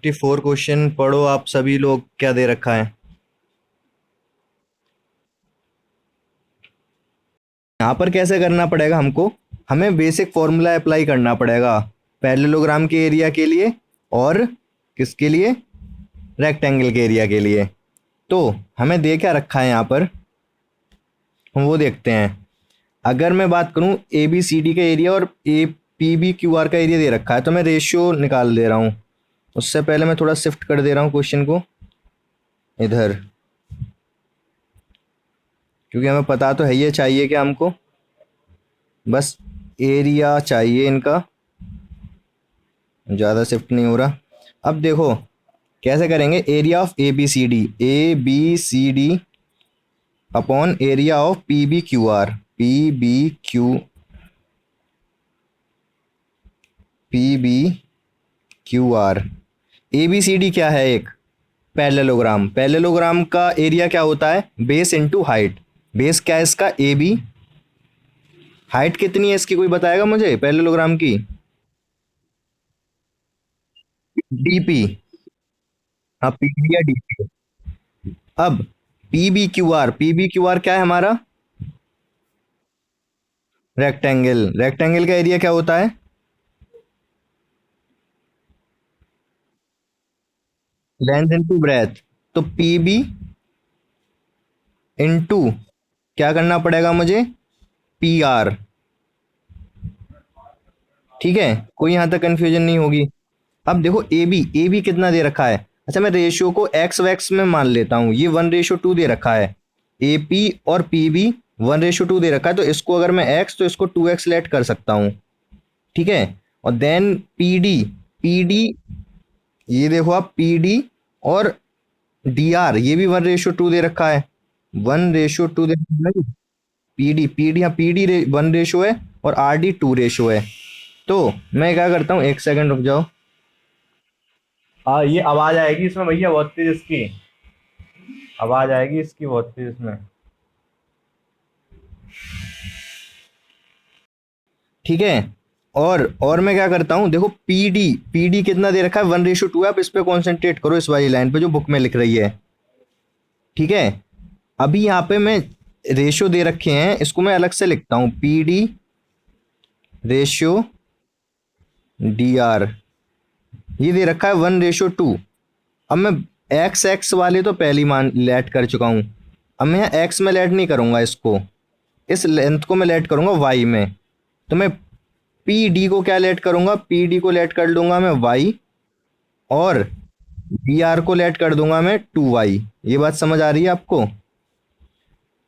54 question पढ़ो आप सभी लोग, क्या दे रखा है यहाँ पर। कैसे करना पड़ेगा हमको, हमें बेसिक फॉर्मूला अप्लाई करना पड़ेगा पैरेललोग्राम के एरिया के लिए और किसके लिए, रेक्टेंगल के एरिया के लिए। तो हमें दे क्या रखा है यहाँ पर, हम वो देखते हैं। अगर मैं बात करूं ए बी सी डी का एरिया और A P B Q R का एरिया दे रखा है, तो मैं रेशियो निकाल दे रहा हूं। उससे पहले मैं थोड़ा शिफ्ट कर दे रहा हूं क्वेश्चन को इधर, क्योंकि हमें पता तो है ये चाहिए कि हमको बस एरिया चाहिए इनका, ज़्यादा शिफ्ट नहीं हो रहा। अब देखो कैसे करेंगे, area of A B C D upon area of P B Q R. A B C D क्या है, एक पैरेललोग्राम। पैरेललोग्राम का एरिया क्या होता है, बेस इनटू हाइट। बेस क्या है इसका, ए बी। हाइट कितनी है इसकी, कोई बताएगा मुझे पैरेललोग्राम की। डीपी। हाँ, पी बी या डीपी। अब पी बी क्यू आर क्या है हमारा, रेक्टेंगल। रेक्टेंगल का एरिया क्या होता है, लेंथ इनटू ब्रेथ। तो पी बी इंटू क्या करना पड़ेगा मुझे, पी आर। ठीक है, कोई यहां तक कंफ्यूजन नहीं होगी। अब देखो ए बी कितना दे रखा है। अच्छा, मैं रेशियो को एक्स वैक्स में मान लेता हूं, ये 1:2 दे रखा है। ए पी और पी बी 1:2 दे रखा है, तो इसको अगर मैं एक्स तो इसको 2x लेट कर सकता हूं। ठीक है, और देन पी डी, ये देखो आप पी डी और डी आर, ये भी 1:2 दे रखा है। 1:2 दे रखा है। पी डी, हाँ पी डी 1 रेशो है और आर डी 2 रेशो है। तो मैं क्या करता हूँ, एक सेकंड रुक जाओ। हाँ, ये आवाज आएगी इसमें भैया बहुत तेज, इसकी आवाज आएगी इसकी बहुत तेज इसमें। ठीक है, और मैं क्या करता हूँ, देखो पी डी कितना दे रखा है, 1:2 है। आप इस पे कॉन्सेंट्रेट करो, इस वाली लाइन पे जो बुक में लिख रही है। ठीक है, अभी यहाँ पे मैं रेशियो दे रखे हैं, इसको मैं अलग से लिखता हूँ, P D ratio D R, ये दे रखा है 1:2। अब मैं एक्स एक्स वाले तो पहली मान लेट कर चुका हूँ। अब मैं यहाँ एक्स में लेट नहीं करूंगा इसको, इस लेंथ को मैं लेट करूंगा वाई में। तो मैं पी डी को क्या लेट करूंगा, पी डी को लेट कर लूंगा मैं वाई, और डी आर को लेट कर दूंगा मैं 2y। ये बात समझ आ रही है आपको।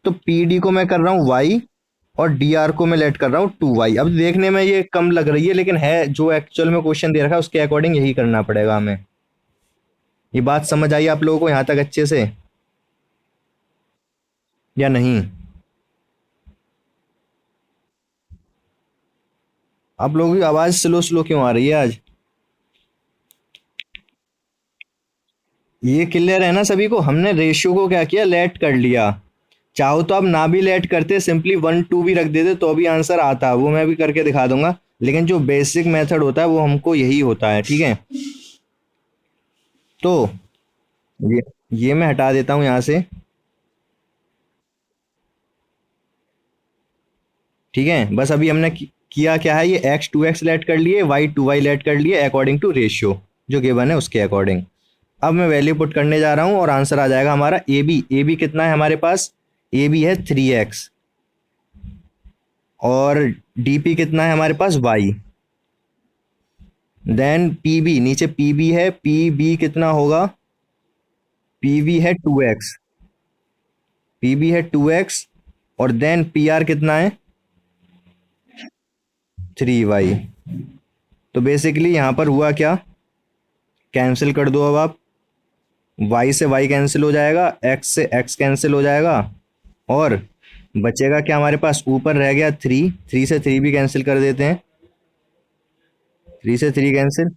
तो पी डी को मैं कर रहा हूँ वाई और डी आर को मैं लेट कर रहा हूँ 2y। अब देखने में ये कम लग रही है, लेकिन है जो एक्चुअल में क्वेश्चन दे रखा है उसके अकॉर्डिंग यही करना पड़ेगा हमें। ये बात समझ आई आप लोगों को यहाँ तक अच्छे से या नहीं। आप लोगों की आवाज स्लो स्लो क्यों आ रही है आज, ये क्लियर है ना सभी को। हमने रेशियो को क्या किया, लेट कर लिया। चाहो तो आप ना भी लेट करते, सिंपली 1 2 भी रख देते तो भी आंसर आता, वो मैं भी करके दिखा दूंगा। लेकिन जो बेसिक मेथड होता है वो हमको यही होता है। ठीक है, तो ये ये मैं हटा देता हूँ यहाँ से। ठीक है, बस अभी हमने किया क्या है, ये एक्स 2x लेट कर लिए, वाई 2y लेट कर लिए अकॉर्डिंग टू रेशियो जो गिवन है उसके अकॉर्डिंग। अब मैं वैल्यू पुट करने जा रहा हूँ और आंसर आ जाएगा हमारा ए बी कितना है हमारे पास, ए बी है 3x, और डी पी कितना है हमारे पास y। देन पी बी, नीचे पी बी है, पी बी कितना होगा, पी बी है 2x, पी बी है 2x, और देन पी आर कितना है 3y। तो बेसिकली यहाँ पर हुआ क्या, कैंसिल कर दो अब आप, y से y कैंसिल हो जाएगा, x से x कैंसिल हो जाएगा, और बचेगा क्या हमारे पास, ऊपर रह गया 3, 3 से 3 भी कैंसिल कर देते हैं, 3 से 3 कैंसिल,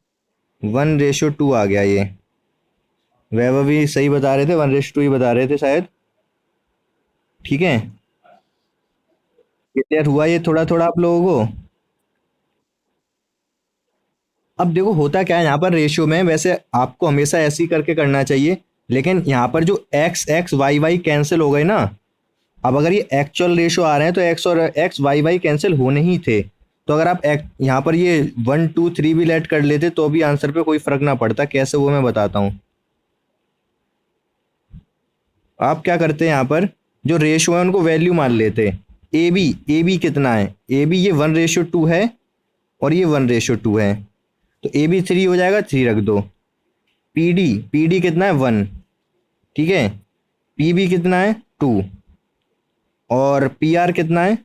1:2 आ गया ये। वैभव भी सही बता रहे थे, 1:2 ही बता रहे थे शायद। ठीक है, क्लियर हुआ ये थोड़ा थोड़ा आप लोगों को। अब देखो होता क्या है यहाँ पर रेशियो में, वैसे आपको हमेशा ऐसे ही करके करना चाहिए, लेकिन यहाँ पर जो X X Y Y cancel हो गए ना। अब अगर ये एक्चुअल रेशियो आ रहे हैं तो एक्स और एक्स वाई वाई कैंसिल होने ही थे। तो अगर आप यहाँ पर ये 1 2 3 भी लेट कर लेते तो भी आंसर पे कोई फर्क ना पड़ता। कैसे, वो मैं बताता हूँ। आप क्या करते हैं, यहाँ पर जो रेशियो है उनको वैल्यू मान लेते। ए बी कितना है, ए बी ये 1:2 है और ये 1:2 है। तो ए बी 3 हो जाएगा, 3 रख दो। पी डी कितना है, 1। ठीक है, पी बी कितना है, 2। और पी आर कितना है,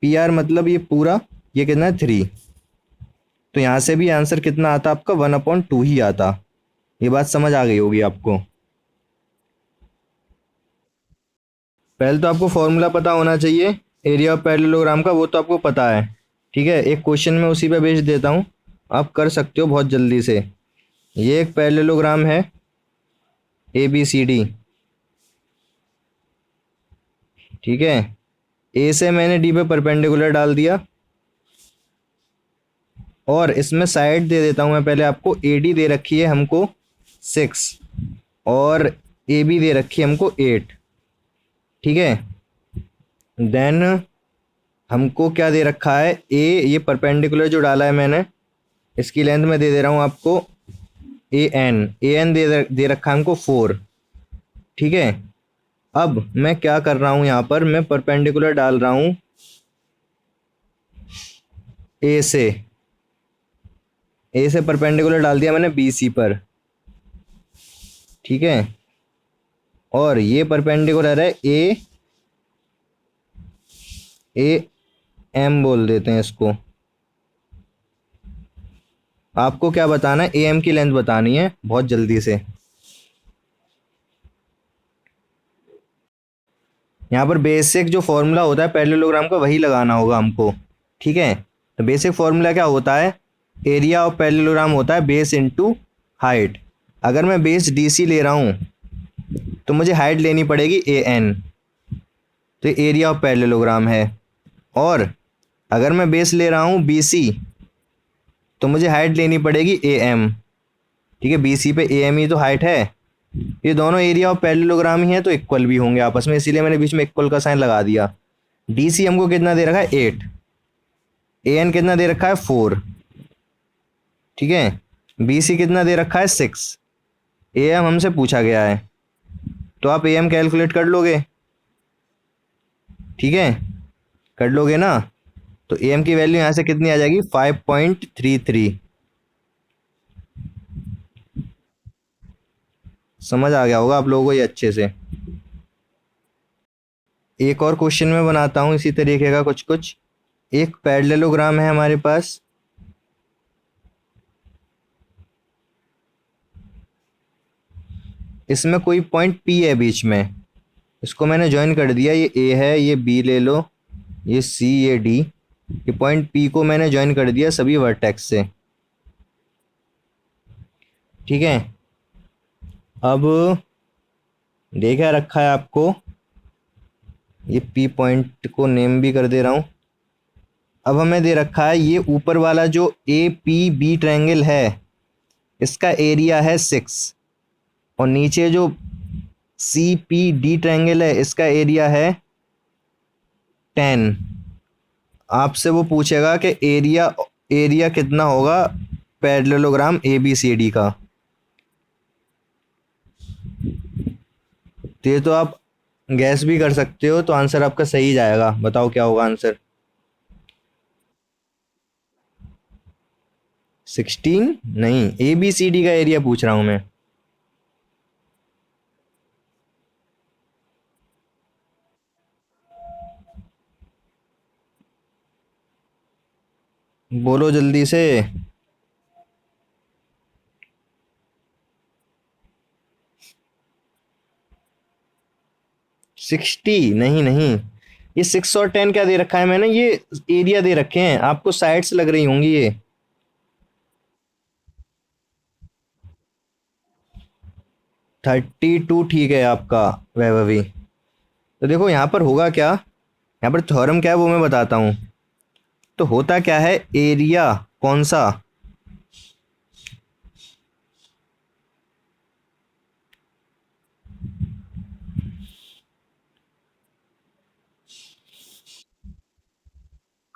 पी आर मतलब ये पूरा, ये कितना है, 3। तो यहाँ से भी आंसर कितना आता आपका, 1/2 ही आता। ये बात समझ आ गई होगी आपको। पहले तो आपको फॉर्मूला पता होना चाहिए एरिया ऑफ पैरेललोग्राम का, वो तो आपको पता है। ठीक है, एक क्वेश्चन में उसी पे भेज देता हूँ, आप कर सकते हो बहुत जल्दी से। ये एक पैरेललोग्राम है ए बी सी डी। ठीक है, ए से मैंने डी पे परपेंडिकुलर डाल दिया, और इसमें साइड दे देता हूँ मैं पहले आपको। ए डी दे रखी है हमको 6 और ए बी दे रखी है हमको 8। ठीक है, देन हमको क्या दे रखा है, ए ये परपेंडिकुलर जो डाला है मैंने, इसकी लेंथ में दे दे रहा हूँ आपको ए एन दे रखा है हमको 4। ठीक है, अब मैं क्या कर रहा हूँ, यहाँ पर मैं परपेंडिकुलर डाल रहा हूँ ए से परपेंडिकुलर डाल दिया मैंने बी सी पर। ठीक है, और ये परपेंडिकुलर है ए एम बोल देते हैं इसको। आपको क्या बताना है, ए एम की लेंथ बतानी है बहुत जल्दी से। यहाँ पर बेसिक जो फॉर्मूला होता है पैरेललोग्राम का वही लगाना होगा हमको। ठीक है, तो बेसिक फॉर्मूला क्या होता है, एरिया ऑफ पैरेललोग्राम होता है बेस इनटू हाइट। अगर मैं बेस डी सी ले रहा हूँ तो मुझे हाइट लेनी पड़ेगी ए एन, तो एरिया ऑफ पैरेललोग्राम है। और अगर मैं बेस ले रहा हूँ बी सी तो मुझे हाइट लेनी पड़ेगी ए एम। ठीक है, बी सी पे ए एम ही तो हाइट है। ये दोनों एरिया ऑफ पैरेललोग्राम ही है तो इक्वल भी होंगे आपस में, इसीलिए मैंने बीच में इक्वल का साइन लगा दिया। डी सी हमको कितना दे रखा है, 8। ए एन कितना दे रखा है, 4। ठीक है, बी सी कितना दे रखा है, 6। ए एम हमसे पूछा गया है, तो आप ए एम कैलकुलेट कर लोगे। ठीक है, कर लोगे ना, तो ए एम की वैल्यू यहाँ से कितनी आ जाएगी, 5.33। समझ आ गया होगा आप लोगों को ये अच्छे से। एक और क्वेश्चन में बनाता हूँ इसी तरीके का कुछ कुछ। एक पैरेललोग्राम है हमारे पास, इसमें कोई पॉइंट पी है बीच में, इसको मैंने ज्वाइन कर दिया। ये ए है, ये बी ले लो, ये सी, ये डी। ये पॉइंट पी को मैंने ज्वाइन कर दिया सभी वर्टेक्स से। ठीक है, अब देखा रखा है आपको, ये पी पॉइंट को नेम भी कर दे रहा हूँ। अब हमें दे रखा है ये ऊपर वाला जो ए पी बी ट्रायंगल है, इसका एरिया है 6, और नीचे जो सी पी डी ट्रायंगल है इसका एरिया है 10। आपसे वो पूछेगा कि एरिया कितना होगा parallelogram A B C D का। तो ये तो आप गैस भी कर सकते हो, तो आंसर आपका सही जाएगा। बताओ क्या होगा आंसर, 16 नहीं, ए बी सी डी का एरिया पूछ रहा हूं मैं। बोलो जल्दी से। 60 नहीं नहीं, ये 6 और 10 क्या दे रखा है मैंने, ये एरिया दे रखे हैं आपको, साइड्स लग रही होंगी ये। 32 ठीक है आपका वैभवी। तो देखो यहाँ पर होगा क्या, यहाँ पर थ्योरम क्या है वो मैं बताता हूँ। तो होता क्या है, एरिया कौन सा,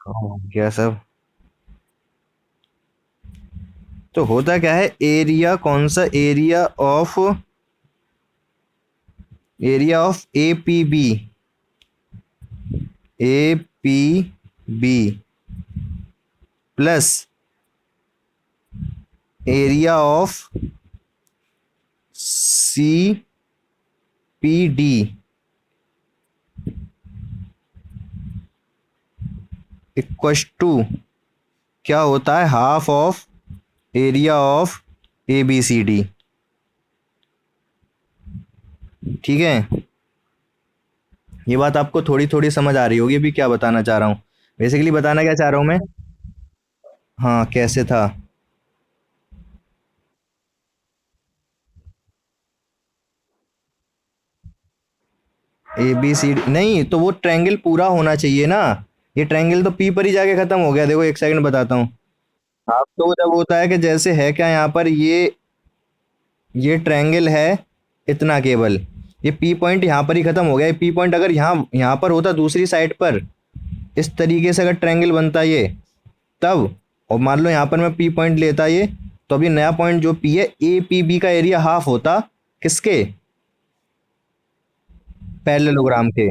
क्या सब। तो होता क्या है, एरिया कौन सा, area of A P B, A P B plus area of C P D equals to क्या होता है, half of area of A B C D. ठीक है, ये बात आपको थोड़ी थोड़ी समझ आ रही होगी अभी क्या बताना चाह रहा हूँ। बेसिकली बताना क्या चाह रहा हूँ मैं। हाँ, कैसे था। ए बी सी डी नहीं, तो वो ट्रायंगल पूरा होना चाहिए ना। ये ट्रायंगल तो पी पर ही जाके खत्म हो गया, देखो एक सेकंड बताता हूँ। हाफ तो जब होता है कि जैसे है क्या यहाँ पर, ये ट्रायंगल है इतना केवल, ये पी पॉइंट यहाँ पर ही खत्म हो गया। ये पी पॉइंट अगर यहाँ पर होता दूसरी साइड पर, इस तरीके से अगर ट्रायंगल बनता ये, तब, और मान लो यहाँ पर मैं पी पॉइंट लेता ये, तो अभी नया पॉइंट जो पी है, ए पी बी का एरिया हाफ होता किसके, पैरेललोग्राम के।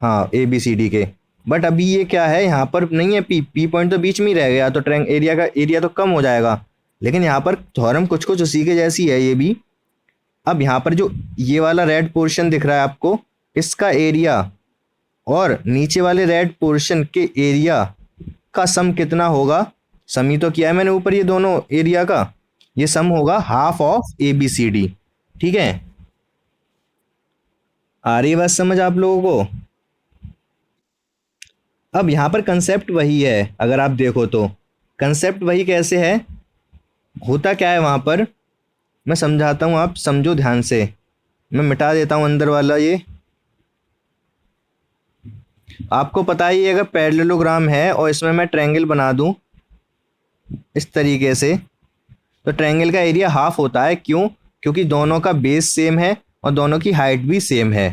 हाँ, ए बी सी डी के। बट अभी ये क्या है, यहाँ पर नहीं है, पी पी पॉइंट तो बीच में ही रह गया, तो ट्रैंग एरिया का एरिया तो कम हो जाएगा। लेकिन यहाँ पर थ्योरम कुछ कुछ उसी के जैसी है ये भी। अब यहाँ पर जो ये वाला रेड पोर्शन दिख रहा है आपको, इसका एरिया और नीचे वाले रेड पोर्शन के एरिया का सम कितना होगा। सम ही तो किया है मैंने ऊपर ये दोनों एरिया का, ये सम होगा half of A B C D. ठीक है, आ रही है बात समझ आप लोगों को। अब यहाँ पर कंसेप्ट वही है, अगर आप देखो तो कंसेप्ट वही कैसे है, होता क्या है वहां पर, मैं समझाता हूँ, आप समझो ध्यान से। मैं मिटा देता हूँ अंदर वाला ये। आपको पता ही है, अगर पैरेललोग्राम है और इसमें मैं ट्रायंगल बना दूं इस तरीके से, तो ट्रायंगल का एरिया हाफ होता है। क्यों? क्योंकि दोनों का बेस सेम है और दोनों की हाइट भी सेम है।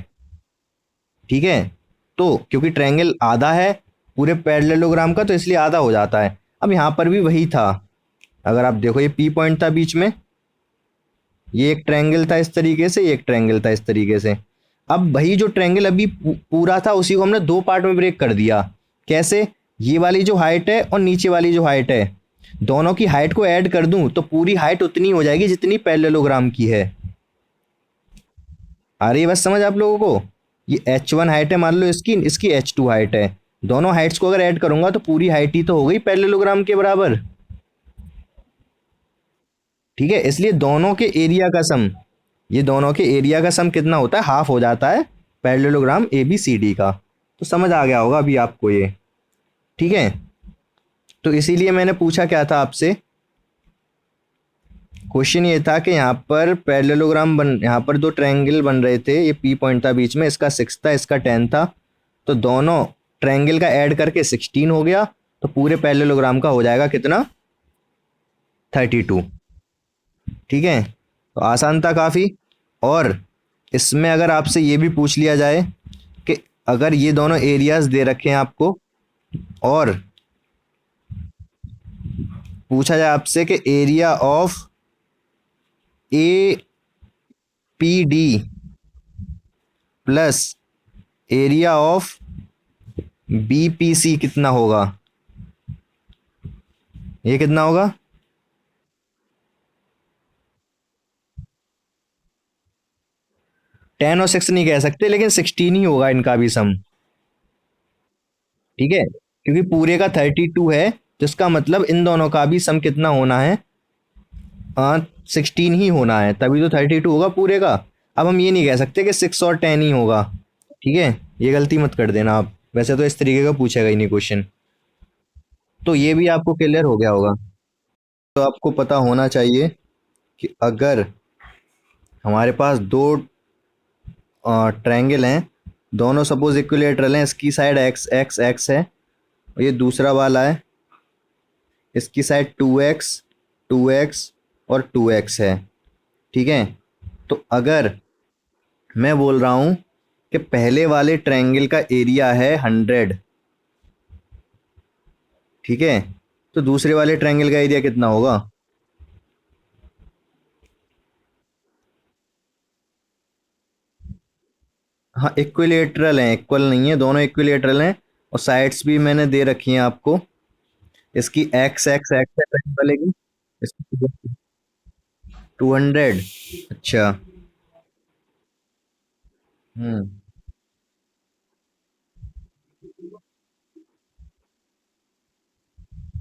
ठीक है, तो क्योंकि ट्रायंगल आधा है पूरे पैरेललोग्राम का, तो इसलिए आधा हो जाता है। अब यहाँ पर भी वही था, अगर आप देखो ये पी पॉइंट था बीच में, ये एक ट्रायंगल था इस तरीके से, ये एक ट्रायंगल था इस तरीके से। अब वही जो ट्रायंगल अभी पूरा था, उसी को हमने दो पार्ट में ब्रेक कर दिया। कैसे? ये वाली जो हाइट है और नीचे वाली जो हाइट है, दोनों की हाइट को ऐड कर दूं तो पूरी हाइट उतनी हो जाएगी जितनी पैरेललोग्राम की है। आ रही है बस समझ आप लोगों को। ये H1 हाइट है मान लो इसकी, इसकी H2 हाइट है। दोनों हाइट्स को अगर ऐड करूंगा तो पूरी हाइट ही तो हो गई पैरेललोग्राम के बराबर। ठीक है, इसलिए दोनों के एरिया का सम, ये दोनों के एरिया का सम कितना होता है, हाफ हो जाता है parallelogram A B C D का। तो समझ आ गया होगा अभी आपको ये। ठीक है, तो इसीलिए मैंने पूछा क्या था आपसे, क्वेश्चन ये था कि यहाँ पर पैरेललोग्राम बन, यहाँ पर दो ट्रायंगल बन रहे थे, ये पी पॉइंट था बीच में, इसका 6 था इसका 10 था, तो दोनों ट्रायंगल का ऐड करके 16 हो गया, तो पूरे पैरेललोग्राम का हो जाएगा कितना, 32। ठीक है, तो आसान था काफ़ी। और इसमें अगर आपसे ये भी पूछ लिया जाए कि अगर ये दोनों एरियाज दे रखे हैं आपको, और पूछा जाए आपसे कि area of A P D plus area of B P C कितना होगा, ये कितना होगा। 10 और 6 नहीं कह सकते, लेकिन 16 ही होगा इनका भी सम। ठीक है, क्योंकि पूरे का 32 है, तो इसका मतलब इन दोनों का भी सम कितना होना है, 16 ही होना है, तभी तो 32 होगा पूरे का। अब हम ये नहीं कह सकते कि 6 और 10 ही होगा। ठीक है, ये गलती मत कर देना आप, वैसे तो इस तरीके का पूछेगा ही नहीं क्वेश्चन। तो ये भी आपको क्लियर हो गया होगा। तो आपको पता होना चाहिए कि अगर हमारे पास दो ट्रायंगल हैं, दोनों सपोज इक्विलेटरल हैं, इसकी साइड एक्स एक्स एक्स है और ये दूसरा वाला है, इसकी साइड 2x 2x और 2x है। ठीक है, तो अगर मैं बोल रहा हूं कि पहले वाले ट्रायंगल का एरिया है 100, ठीक है, तो दूसरे वाले ट्रायंगल का एरिया कितना होगा? हाँ, इक्विलेटरल हैं, इक्वल नहीं है, दोनों इक्विलेटरल हैं। और साइड्स भी मैंने दे रखी हैं आपको। इसकी एक्स एक्स एक्स है पहले वाले की। इसकी 200। अच्छा। हम्म।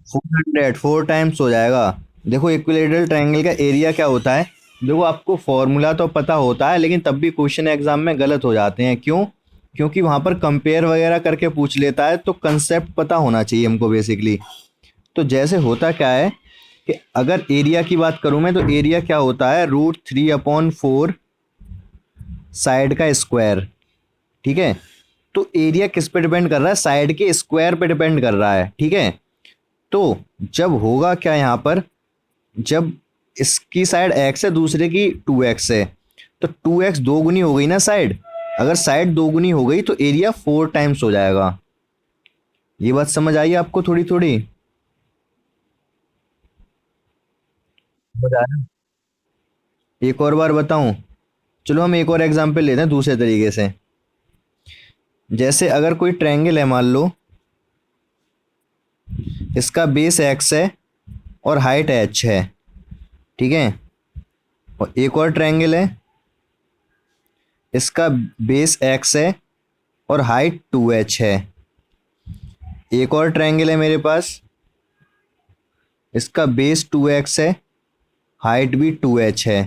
400 फोर टाइम्स हो जाएगा। देखो इक्विलेटरल ट्रायंगल का एरिया क्या होता है। देखो आपको फॉर्मूला तो पता होता है, लेकिन तब भी क्वेश्चन एग्जाम में गलत हो जाते हैं। क्यों? क्योंकि वहां पर कंपेयर वगैरह करके पूछ लेता है, तो कंसेप्ट पता होना चाहिए हमको बेसिकली। तो जैसे होता क्या है कि अगर एरिया की बात करूं मैं, तो एरिया क्या होता है, √3/4 साइड का स्क्वायर। ठीक है, तो एरिया किस पे डिपेंड कर रहा है? साइड के स्क्वायर पे डिपेंड कर रहा है। ठीक है, तो जब होगा क्या यहाँ पर, जब इसकी साइड एक्स है, दूसरे की 2x है, तो 2x दो गुनी हो गई ना साइड। अगर साइड दो गुनी हो गई तो एरिया 4 टाइम्स हो जाएगा। ये बात समझ आई आपको थोड़ी थोड़ी? समझ आया? एक और बार बताऊं? चलो हम एक और एग्जांपल लेते हैं दूसरे तरीके से। जैसे अगर कोई ट्रायंगल है, मान लो इसका बेस एक्स है और हाइट एच है। ठीक है, और एक और ट्रायंगल है, इसका बेस एक्स है और हाइट 2h है। एक और ट्रायंगल है मेरे पास, इसका बेस 2x है, हाइट भी 2h है।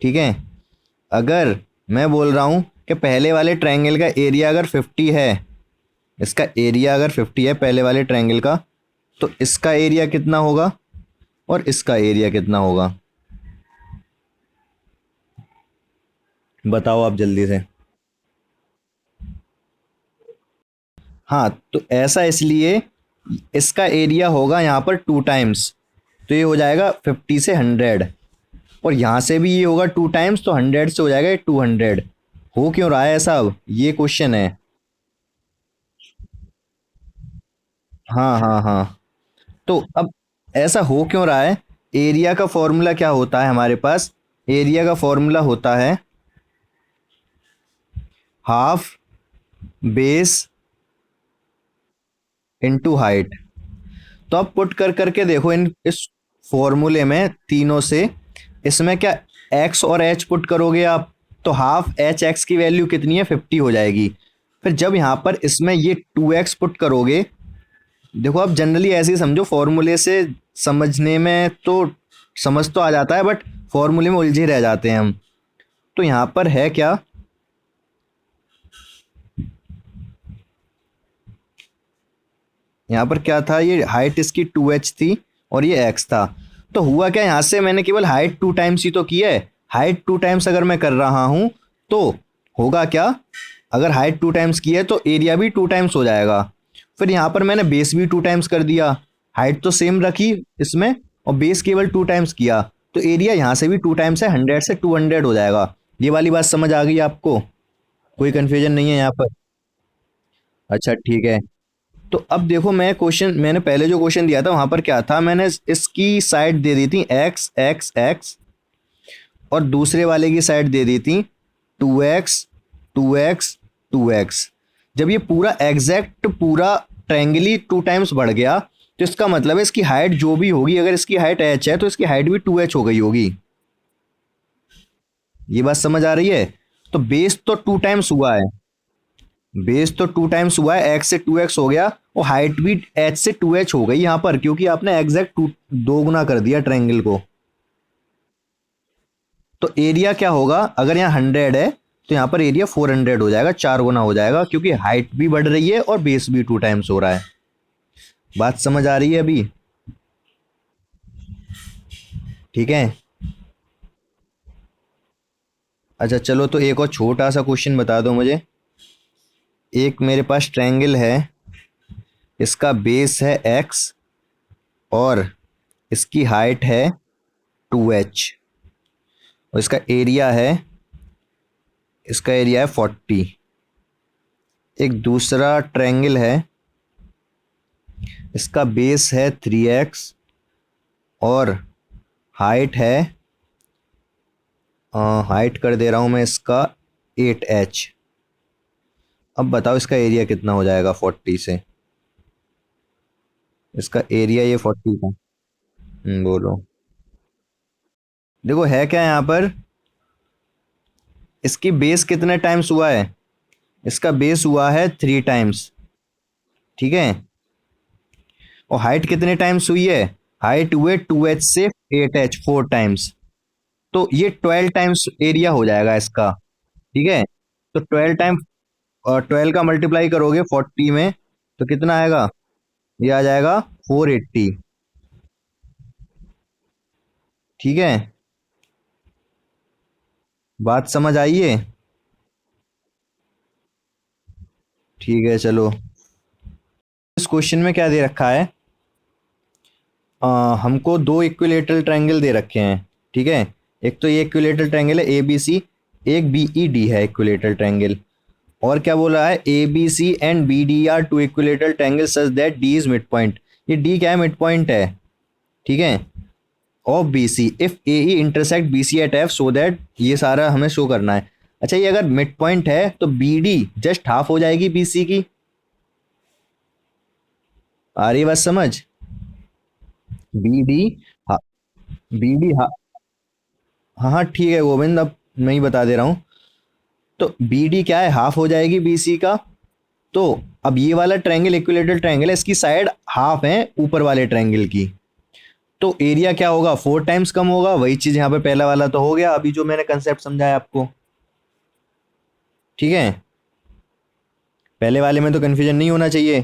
ठीक है, अगर मैं बोल रहा हूं कि पहले वाले ट्रायंगल का एरिया अगर 50 है, इसका एरिया अगर 50 है पहले वाले ट्रायंगल का, तो इसका एरिया कितना होगा और इसका एरिया कितना होगा? बताओ आप जल्दी से। हाँ, तो ऐसा इसलिए, इसका एरिया होगा यहाँ पर 2 टाइम्स, तो ये हो जाएगा 50 से 100। और यहाँ से भी ये होगा 2 टाइम्स, तो 100 से हो जाएगा 200। हो क्यों रहा है ऐसा, अब ये क्वेश्चन है। हाँ हाँ हाँ। तो अब ऐसा हो क्यों रहा है? एरिया का फॉर्मूला क्या होता है हमारे पास? एरिया का फॉर्मूला होता है हाफ बेस इनटू हाइट। तो अब पुट कर करके देखो इन इस फॉर्मूले में तीनों से, इसमें क्या एक्स और एच पुट करोगे आप, तो हाफ एच एक्स की वैल्यू कितनी है, 50 हो जाएगी। फिर जब यहाँ पर इसमें ये 2x पुट करोगे, देखो आप जनरली ऐसे ही समझो, फॉर्मूले से समझने में तो समझ तो आ जाता है, बट फॉर्मूले में उलझे रह जाते हैं हम। तो यहाँ पर है क्या, यहाँ पर क्या था, ये हाइट इसकी 2h थी और ये x था। तो हुआ क्या, यहाँ से मैंने केवल हाइट 2 टाइम्स ही तो की है। हाइट 2 टाइम्स अगर मैं कर रहा हूं, तो होगा क्या, अगर हाइट 2 टाइम्स की है तो एरिया भी 2 टाइम्स हो जाएगा। फिर यहाँ पर मैंने बेस भी 2 टाइम्स कर दिया, हाइट तो सेम रखी इसमें, और बेस केवल 2 टाइम्स किया, तो एरिया यहाँ से भी 2 टाइम्स है, 100 से 200 हो जाएगा। ये वाली बात समझ आ गई आपको? कोई कंफ्यूजन नहीं है यहाँ पर? अच्छा ठीक है। तो अब देखो, मैं क्वेश्चन मैंने पहले जो क्वेश्चन दिया था वहां पर क्या था, मैंने इसकी साइड दे दी थी एक्स एक्स एक्स, और दूसरे वाले की साइड दे दी थी 2x 2x 2x। जब ये पूरा एग्जैक्ट पूरा ट्रायंगली 2 टाइम्स बढ़ गया, तो इसका मतलब है इसकी हाइट जो भी होगी, अगर इसकी हाइट h है तो इसकी हाइट भी 2h हो गई होगी। ये बात समझ आ रही है? तो बेस तो 2 टाइम्स हुआ है, बेस तो 2 टाइम्स हुआ है, एक्स से 2x हो गया, और हाइट भी h से 2h हो गई यहाँ पर, क्योंकि आपने एग्जैक्ट टू दो गुना कर दिया ट्रायंगल को। तो एरिया क्या होगा, अगर यहाँ 100 है तो यहाँ पर एरिया 400 हो जाएगा, 4 गुना हो जाएगा, क्योंकि हाइट भी बढ़ रही है और बेस भी 2 टाइम्स हो रहा है। बात समझ आ रही है अभी? ठीक है। अच्छा चलो, तो एक और छोटा सा क्वेश्चन बता दो मुझे। एक मेरे पास ट्रायंगल है, इसका बेस है एक्स और इसकी हाइट है 2h, और इसका एरिया है 40। एक दूसरा ट्रायंगल है, इसका बेस है 3x और हाइट है, हाइट कर दे रहा हूं मैं इसका 8h। अब बताओ इसका एरिया कितना हो जाएगा 40 से? इसका एरिया ये 40 का। बोलो। देखो है क्या यहाँ पर, इसकी बेस कितने टाइम्स हुआ है? इसका बेस हुआ है 3 टाइम्स। ठीक है। और हाइट कितने टाइम्स हुई है? हाइट हुए 2h से 8h, 4 टाइम्स। तो ये 12 टाइम्स एरिया हो जाएगा इसका। ठीक है। तो 12 टाइम, और 12 का मल्टीप्लाई करोगे 40 में, तो कितना आएगा? ये आ जाएगा 480। ठीक है। बात समझ आई है? ठीक है चलो। इस क्वेश्चन में क्या दे रखा है? हमको दो इक्विलेटरल ट्रायंगल दे रखे हैं। ठीक है। एक तो ये इक्विलेटरल ट्रायंगल है ए बी सी, एक बी ई डी है इक्विलेटरल ट्रायंगल। और क्या बोला है? A B C and B D are two equilateral triangle such that D is mid point. ये डी क्या है? मिड पॉइंट है। ठीक है। Of B C if A E intersect B C at F so that, ये सारा हमें show करना है। अच्छा, ये अगर मिड पॉइंट है तो बी डी जस्ट हाफ हो जाएगी बी सी की। आ रही है बात समझ? बी डी, हाँ, बी डी, हाँ। हाँ हाँ ठीक है गोविंद, अब मैं ही बता दे रहा हूँ। तो बी डी क्या है? हाफ हो जाएगी बी सी का। तो अब ये वाला ट्रायंगल इक्विलेटरल ट्रायंगल है, इसकी साइड हाफ है ऊपर वाले ट्रायंगल की। तो एरिया क्या होगा? 4 टाइम्स कम होगा। वही चीज यहाँ पे पहला वाला तो हो गया, अभी जो मैंने कंसेप्ट समझाया आपको। ठीक है। पहले वाले में तो कंफ्यूजन नहीं होना चाहिए,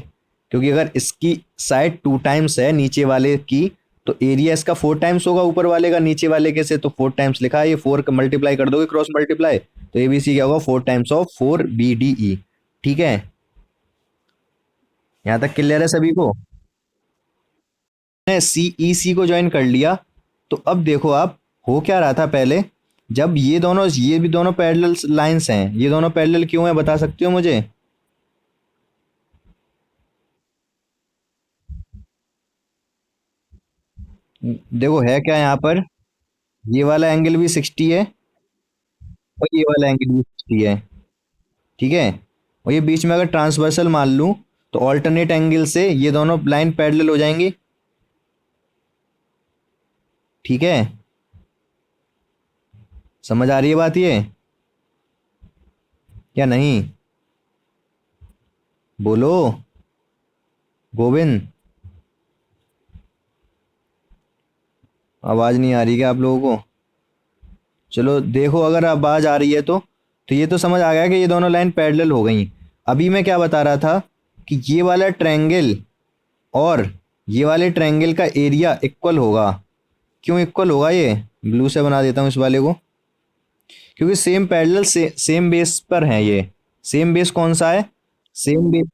क्योंकि अगर इसकी साइड 2 टाइम्स है नीचे वाले की, तो एरिया इसका 4 टाइम्स होगा ऊपर वाले का नीचे वाले के से। तो 4 टाइम्स लिखा है, ये 4 का मल्टीप्लाई कर दोगे, क्रॉस मल्टीप्लाई, तो एबीसी क्या होगा? 4 टाइम्स ऑफ 4 BDE। ठीक है। यहाँ तक क्लियर है सभी को? ने CEC को ज्वाइन कर लिया। तो अब देखो आप, हो क्या रहा था पहले, जब ये दोनों, ये भी दोनों पैरेलल लाइंस हैं, ये दोनों पैरेलल क्यों है बता सकते हो मुझे? देखो है क्या यहाँ पर, ये वाला एंगल भी 60 है और ये वाला एंगल भी 60 है। ठीक है। और ये बीच में अगर ट्रांसवर्सल मान लूं, तो ऑल्टरनेट एंगल से ये दोनों लाइन पैरेलल हो जाएंगी। ठीक है। समझ आ रही है बात ये, या नहीं? बोलो गोविंद। आवाज नहीं आ रही क्या आप लोगों को? चलो देखो, अगर आवाज आ रही है तो ये तो समझ आ गया कि ये दोनों लाइन पैरेलल हो गई। अभी मैं क्या बता रहा था, कि ये वाला ट्रायंगल और ये वाले ट्रायंगल का एरिया इक्वल होगा। क्यों इक्वल होगा? ये ब्लू से बना देता हूँ इस वाले को, क्योंकि सेम पैरेलल से सेम बेस पर है ये। सेम बेस कौन सा है? सेम बेस,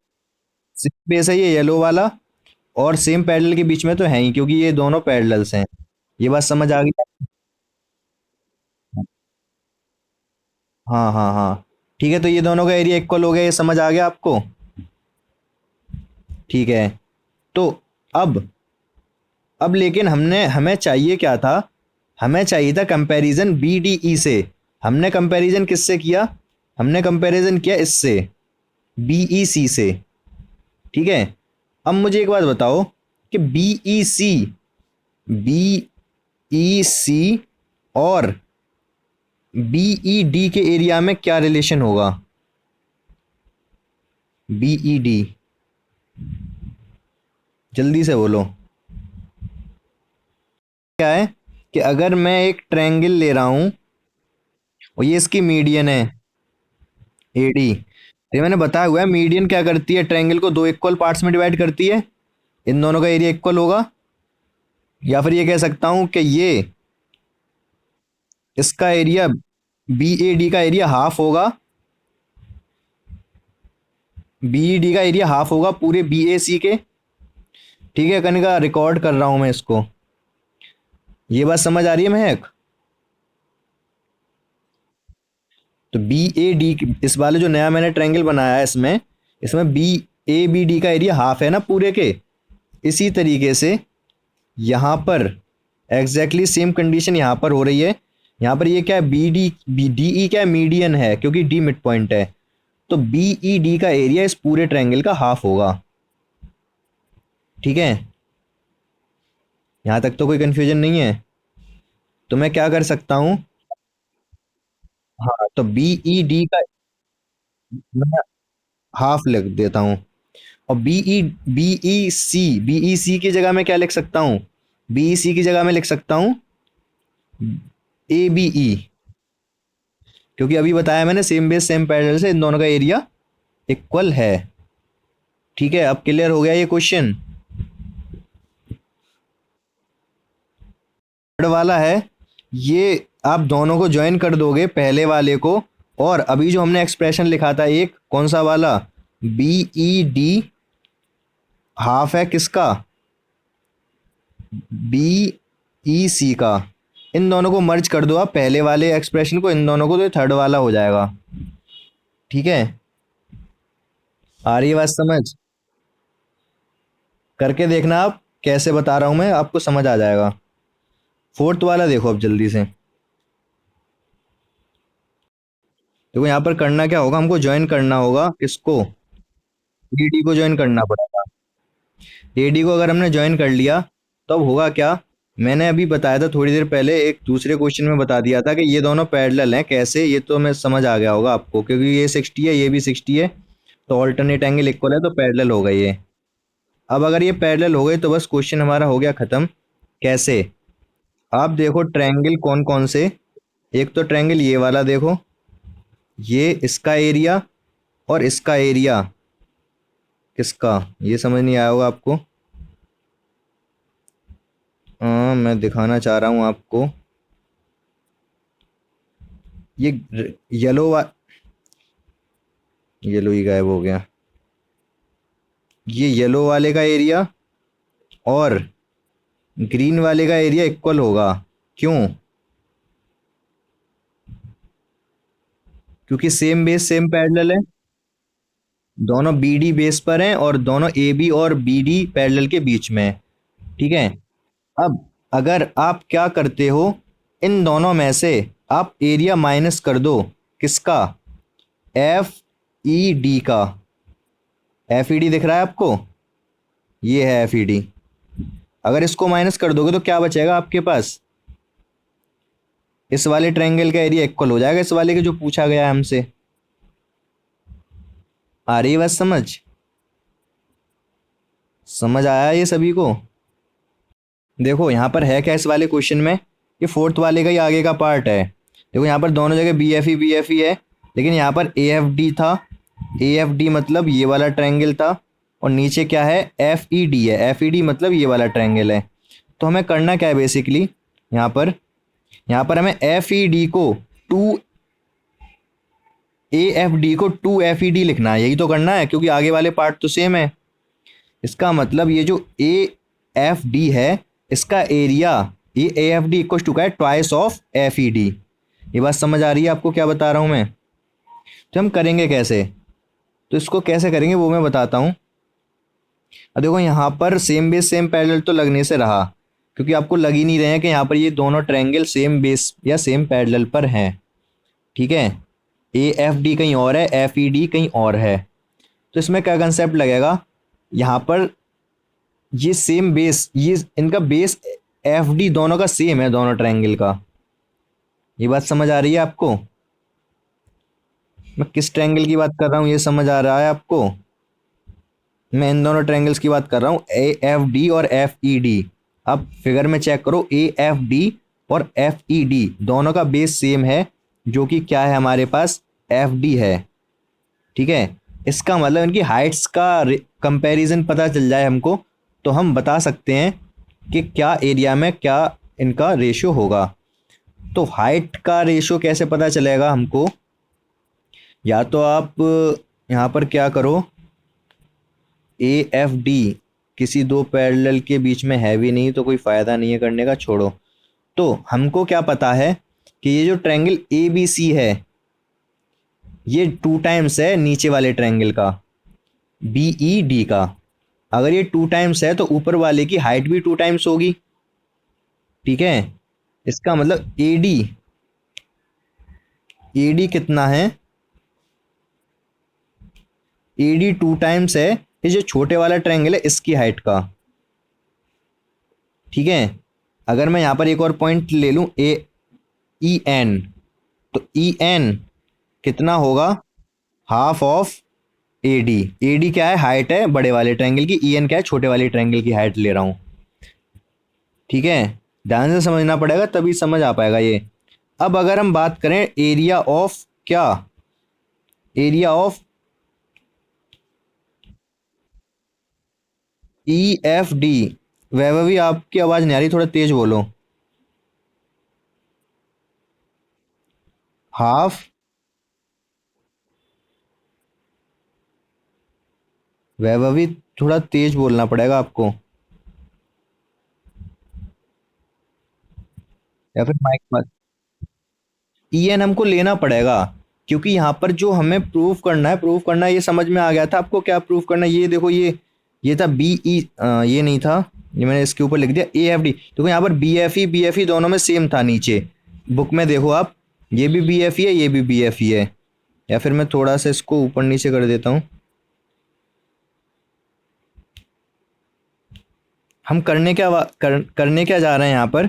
सेम बेस है ये येलो वाला। और सेम पैरेलल के बीच में तो है ही, क्योंकि ये दोनों पैरेलल्स हैं। ये बात समझ आ गई? हाँ हाँ हाँ। ठीक है, तो ये दोनों का एरिया इक्वल हो गया, ये समझ आ गया आपको? ठीक है। तो अब लेकिन हमें चाहिए क्या था? हमें चाहिए था कंपैरिजन BDE से। हमने कंपैरिजन किससे किया? हमने कंपैरिजन किया इससे, BEC से। ठीक है। अब मुझे एक बात बताओ, कि BEC और BED के एरिया में क्या रिलेशन होगा? BED, जल्दी से बोलो। क्या है, कि अगर मैं एक ट्रायंगल ले रहा हूं और ये इसकी मीडियन है AD, तो ये मैंने बताया हुआ है मीडियन क्या करती है, ट्रायंगल को दो इक्वल पार्ट्स में डिवाइड करती है। इन दोनों का एरिया इक्वल होगा। या फिर ये कह सकता हूं कि ये, इसका एरिया, BAD का एरिया हाफ होगा, BED का एरिया हाफ होगा पूरे BAC के। ठीक है कनिका, रिकॉर्ड कर रहा हूं मैं इसको। ये बात समझ आ रही है महक? तो BAD, इस वाले जो नया मैंने ट्रायंगल बनाया है इसमें, इसमें BABD का एरिया हाफ है ना पूरे के। इसी तरीके से यहाँ पर एग्जैक्टली सेम कंडीशन यहाँ पर हो रही है। यहाँ पर ये क्या है, B D, B D E क्या है, मीडियन है क्योंकि डी मिड पॉइंट है। तो बी ई डी का एरिया इस पूरे ट्रायंगल का हाफ होगा। ठीक है, यहाँ तक तो कोई कंफ्यूजन नहीं है। तो मैं क्या कर सकता हूँ, हाँ, तो बी ई डी का मैं हाफ लिख देता हूँ। और बी ई सी की जगह मैं क्या लिख सकता हूँ, बी ई सी की जगह मैं लिख सकता हूँ ए बी ई, क्योंकि अभी बताया मैंने सेम बेस सेम पैरेलल से इन दोनों का एरिया इक्वल है। ठीक है, अब क्लियर हो गया ये क्वेश्चन। थर्ड वाला है, ये आप दोनों को ज्वाइन कर दोगे पहले वाले को, और अभी जो हमने एक्सप्रेशन लिखा था एक कौन सा वाला, बी ई डी हाफ है किसका, बी ई सी का। इन दोनों को मर्ज कर दो आप पहले वाले एक्सप्रेशन को, इन दोनों को, तो ये थर्ड वाला हो जाएगा। ठीक है, आ रही है बात समझ, करके देखना आप, कैसे बता रहा हूं मैं आपको समझ आ जाएगा। फोर्थ वाला देखो अब जल्दी से। देखो यहाँ पर करना क्या होगा, हमको ज्वाइन करना होगा इसको, डी को ज्वाइन करना पड़ेगा। एडी को अगर हमने ज्वाइन कर लिया तो अब होगा क्या, मैंने अभी बताया था थोड़ी देर पहले, एक दूसरे क्वेश्चन में बता दिया था कि ये दोनों पैरेलल हैं। कैसे, ये तो मैं समझ आ गया होगा आपको, क्योंकि ये 60 है ये भी 60 है, तो ऑल्टरनेट एंगल इक्वल है तो पैरेलल हो गई ये। अब अगर ये पैरेलल हो गए तो बस क्वेश्चन हमारा हो गया खत्म। कैसे, आप देखो ट्रायंगल कौन कौन से, एक तो ट्रायंगल ये वाला देखो, ये इसका एरिया और इसका एरिया किसका, ये समझ नहीं आया होगा आपको। मैं दिखाना चाह रहा हूँ आपको, ये येलो येलो ही गायब हो गया, ये येलो वाले का एरिया और ग्रीन वाले का एरिया इक्वल होगा। क्यों, क्योंकि सेम बेस सेम पैरेलल है, दोनों बी डी बेस पर हैं और दोनों ए बी और बी डी पैरेलल के बीच में है। ठीक है, अब अगर आप क्या करते हो, इन दोनों में से आप एरिया माइनस कर दो, किसका, एफ ई डी का। एफ ई डी दिख रहा है आपको, ये है एफ ई डी। अगर इसको माइनस कर दोगे तो क्या बचेगा आपके पास, इस वाले ट्रायंगल का एरिया इक्वल हो जाएगा इस वाले के जो पूछा गया है हमसे। आ रही है बात समझ, समझ आया ये सभी को। देखो यहाँ पर है क्या इस वाले क्वेश्चन में, ये फोर्थ वाले का ही आगे का पार्ट है। देखो यहाँ पर दोनों जगह बी एफ ई है, लेकिन यहाँ पर ए एफ डी था, ए एफ डी मतलब ये वाला ट्रायंगल था, और नीचे क्या है, एफ ई डी है, एफ ई डी मतलब ये वाला ट्रायंगल है। तो हमें करना क्या है बेसिकली, यहाँ पर हमें एफ ई डी को टू ए एफ डी को टू एफ ई डी लिखना है, यही तो करना है क्योंकि आगे वाले पार्ट तो सेम है। इसका मतलब ये जो ए एफ डी है इसका एरिया, ये A F D equal to का है twice of F E D. ये बात समझ आ रही है आपको क्या बता रहा हूँ मैं। तो हम करेंगे कैसे, तो इसको कैसे करेंगे वो मैं बताता हूँ। अब देखो यहाँ पर सेम बेस सेम पैरेलल तो लगने से रहा, क्योंकि आपको लग ही नहीं रहे हैं कि यहाँ पर ये दोनों ट्रायंगल सेम बेस या सेम पैरेलल पर हैं। ठीक है, ए एफ डी कहीं और है, एफ ई डी कहीं और है। तो इसमें क्या कंसेप्ट लगेगा, यहाँ पर ये सेम बेस, ये इनका बेस एफ डी दोनों का सेम है, दोनों ट्रायंगल का। ये बात समझ आ रही है आपको, मैं किस ट्रायंगल की बात कर रहा हूँ ये समझ आ रहा है आपको। मैं इन दोनों ट्रायंगल्स की बात कर रहा हूँ, ए एफ डी और एफ ई डी। अब फिगर में चेक करो, ए एफ डी और एफ ई डी दोनों का बेस सेम है, जो कि क्या है हमारे पास, एफ डी है। ठीक है, इसका मतलब इनकी हाइट्स का कंपैरिजन पता चल जाए हमको, तो हम बता सकते हैं कि क्या एरिया में क्या इनका रेशियो होगा। तो हाइट का रेशियो कैसे पता चलेगा हमको, या तो आप यहाँ पर क्या करो, ए एफ डी किसी दो पैरेलल के बीच में है भी नहीं तो कोई फ़ायदा नहीं है करने का, छोड़ो। तो हमको क्या पता है कि ये जो ट्रायंगल ए बी सी है ये टू टाइम्स है नीचे वाले ट्रायंगल का, बी ई डी का। अगर ये 2 टाइम्स है तो ऊपर वाले की हाइट भी 2 टाइम्स होगी। ठीक है, इसका मतलब एडी, एडी कितना है, एडी 2 टाइम्स है ये जो छोटे वाला ट्रायंगल है इसकी हाइट का। ठीक है, अगर मैं यहां पर एक और पॉइंट ले लूं, ए ई एन, तो ई एन कितना होगा, हाफ ऑफ एडी। एडी क्या है, हाइट है बड़े वाले ट्रायंगल की, ई एन क्या है, छोटे वाले ट्रायंगल की हाइट ले रहा हूं। ठीक है, ध्यान से समझना पड़ेगा तभी समझ आ पाएगा ये। अब अगर हम बात करें एरिया ऑफ क्या, area of E F D. Vaibhavi आपकी आवाज नहीं आ रही, थोड़ा तेज बोलो। हाफ, वैभवी थोड़ा तेज बोलना पड़ेगा आपको, या फिर माइक मत। ई एन हमको लेना पड़ेगा, क्योंकि यहाँ पर जो हमें प्रूफ करना है, प्रूफ करना है, ये समझ में आ गया था आपको क्या प्रूफ करना है। ये देखो, ये था बी ई, ये नहीं था, ये मैंने इसके ऊपर लिख दिया ए एफ डी। देखो यहाँ पर बी एफ ई दोनों में सेम था नीचे, बुक में देखो आप, ये भी बी एफ ई है, ये भी बी एफ ई है। या फिर मैं थोड़ा सा इसको ऊपर नीचे कर देता हूँ। हम करने क्या करने क्या जा रहे हैं यहाँ पर,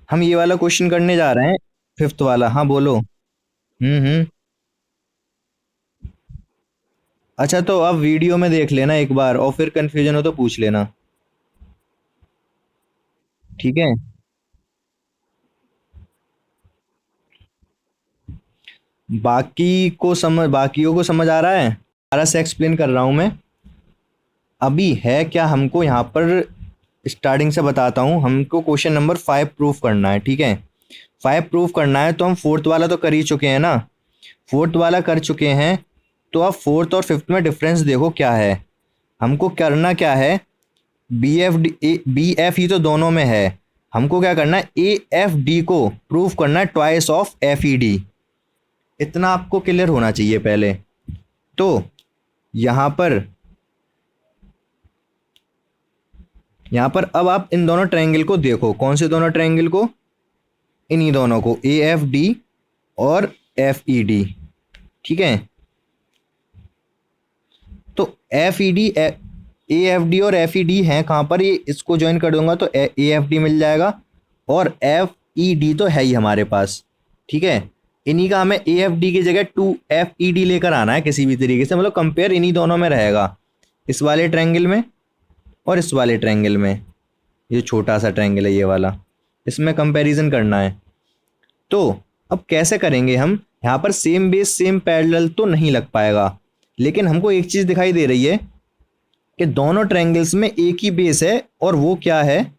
हम ये वाला क्वेश्चन करने जा रहे हैं, फिफ्थ वाला। हाँ बोलो। हम्म। अच्छा, तो अब वीडियो में देख लेना एक बार, और फिर कंफ्यूजन हो तो पूछ लेना। ठीक है, बाकियों को समझ आ रहा है, सारा से एक्सप्लेन कर रहा हूं मैं। अभी है क्या, हमको यहाँ पर स्टार्टिंग से बताता हूँ, हमको क्वेश्चन नंबर 5 प्रूफ करना है। ठीक है, 5 प्रूफ करना है, तो हम फोर्थ वाला तो कर ही चुके हैं ना, फोर्थ वाला कर चुके हैं। तो अब फोर्थ और फिफ्थ में डिफरेंस देखो क्या है। हमको करना क्या है, बी एफ ई तो दोनों में है, हमको क्या करना है, ए एफ डी को प्रूफ करना है twice of F E D. इतना आपको क्लियर होना चाहिए पहले। तो यहां पर अब आप इन दोनों ट्रायंगल को देखो, कौन से दोनों ट्रायंगल को, इन्हीं दोनों को, ए एफ डी और एफ ई डी। ठीक है, तो एफ ई डी, ए एफ डी और एफ ई डी है कहां पर, ये इसको ज्वाइन कर दूंगा तो ए एफ डी मिल जाएगा, और एफ ई डी तो है ही हमारे पास। ठीक है, इन्हीं का हमें ए एफ डी की जगह 2 एफ ई डी लेकर आना है किसी भी तरीके से, मतलब कंपेयर इन्हीं दोनों में रहेगा, इस वाले ट्रायंगल में और इस वाले ट्रायंगल में। ये छोटा सा ट्रायंगल है ये वाला, इसमें कंपैरिजन करना है। तो अब कैसे करेंगे हम, यहाँ पर सेम बेस सेम पैरेलल तो नहीं लग पाएगा, लेकिन हमको एक चीज दिखाई दे रही है कि दोनों ट्रायंगल्स में एक ही बेस है, और वो क्या है,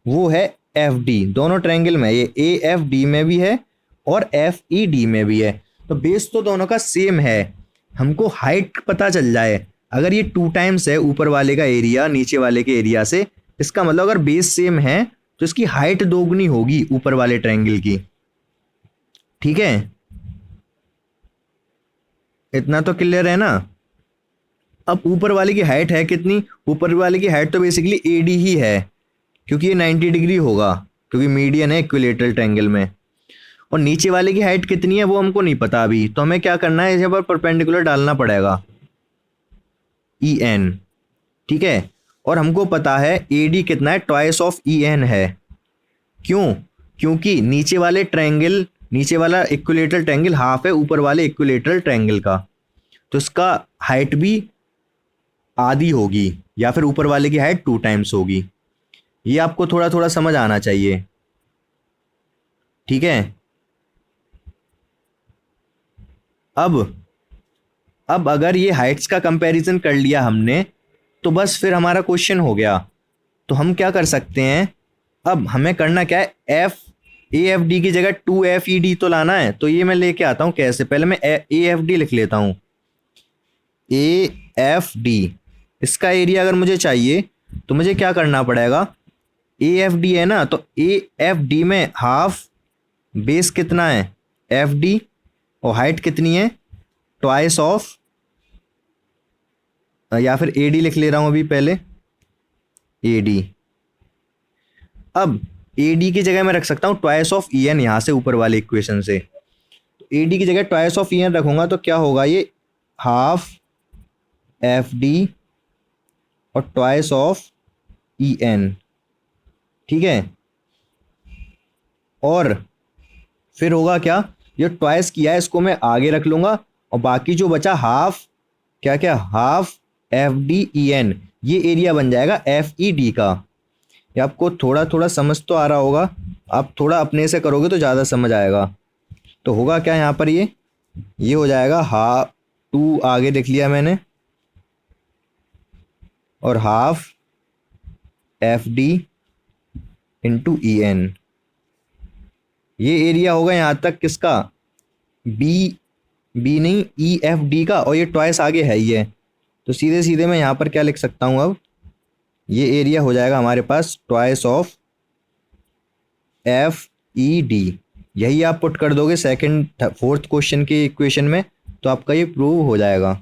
वो है एफ डी। दोनों ट्रायंगल में ये ए एफ डी में भी है और एफ ई डी में भी है, तो बेस तो दोनों का सेम है। हमको हाइट पता चल जाए, अगर ये 2 टाइम्स है ऊपर वाले का एरिया नीचे वाले के एरिया से, इसका मतलब अगर बेस सेम है तो इसकी हाइट दोगुनी होगी ऊपर वाले ट्रायंगल की। ठीक है, इतना तो क्लियर है ना। अब ऊपर वाले की हाइट है कितनी, ऊपर वाले की हाइट तो बेसिकली एडी ही है, क्योंकि ये 90 डिग्री होगा, क्योंकि मीडियन है इक्विलेटरल ट्रायंगल में। और नीचे वाले की हाइट कितनी है वो हमको नहीं पता अभी, तो हमें क्या करना है, यहाँ पर परपेंडिकुलर डालना पड़ेगा, ई एन। ठीक है, और हमको पता है ए डी कितना है, ट्वाइस ऑफ ई एन है। क्यों, क्योंकि नीचे वाला इक्विलेटरल ट्रायंगल हाफ है ऊपर वाले इक्विलेटरल ट्रायंगल का, तो इसका हाइट भी आधी होगी, या फिर ऊपर वाले की हाइट 2 टाइम्स होगी। ये आपको थोड़ा थोड़ा समझ आना चाहिए। ठीक है, अब अगर ये हाइट्स का कंपैरिजन कर लिया हमने, तो बस फिर हमारा क्वेश्चन हो गया। तो हम क्या कर सकते हैं, अब हमें करना क्या है, एफ ए एफ डी की जगह 2 FED तो लाना है। तो ये मैं लेके आता हूं कैसे, पहले मैं ए एफ डी लिख लेता हूं, ए एफ डी। इसका एरिया अगर मुझे चाहिए तो मुझे क्या करना पड़ेगा, ए एफ डी है ना, तो ए एफ डी में हाफ, बेस कितना है एफ डी, और हाइट कितनी है ट्वाइस ऑफ या फिर ए डी लिख ले रहा हूँ अभी पहले, ए डी। अब ए डी की जगह मैं रख सकता हूँ ट्वाइस ऑफ ई एन, यहाँ से ऊपर वाले इक्वेशन से। तो ए डी की जगह ट्वाइस ऑफ ई एन रखूंगा तो क्या होगा, ये हाफ एफ डी और ट्वाइस ऑफ ई एन, ठीक है। और फिर होगा क्या, ये ट्वाइस किया है इसको मैं आगे रख लूंगा, और बाकी जो बचा हाफ, क्या क्या, half F D E N, ये एरिया बन जाएगा एफ ई डी का। ये आपको थोड़ा थोड़ा समझ तो आ रहा होगा, आप थोड़ा अपने से करोगे तो ज़्यादा समझ आएगा। तो होगा क्या यहाँ पर, ये हो जाएगा हाफ, टू आगे लिख लिया मैंने, और half F D into E N. ये एरिया होगा यहाँ तक किसका, बी, बी नहीं ई एफ डी का, और ये ट्वाइस आगे है ही है। तो सीधे सीधे मैं यहाँ पर क्या लिख सकता हूँ अब, ये एरिया हो जाएगा हमारे पास twice of F E D. यही आप पुट कर दोगे सेकंड फोर्थ क्वेश्चन के इक्वेशन में, तो आपका ये प्रूव हो जाएगा।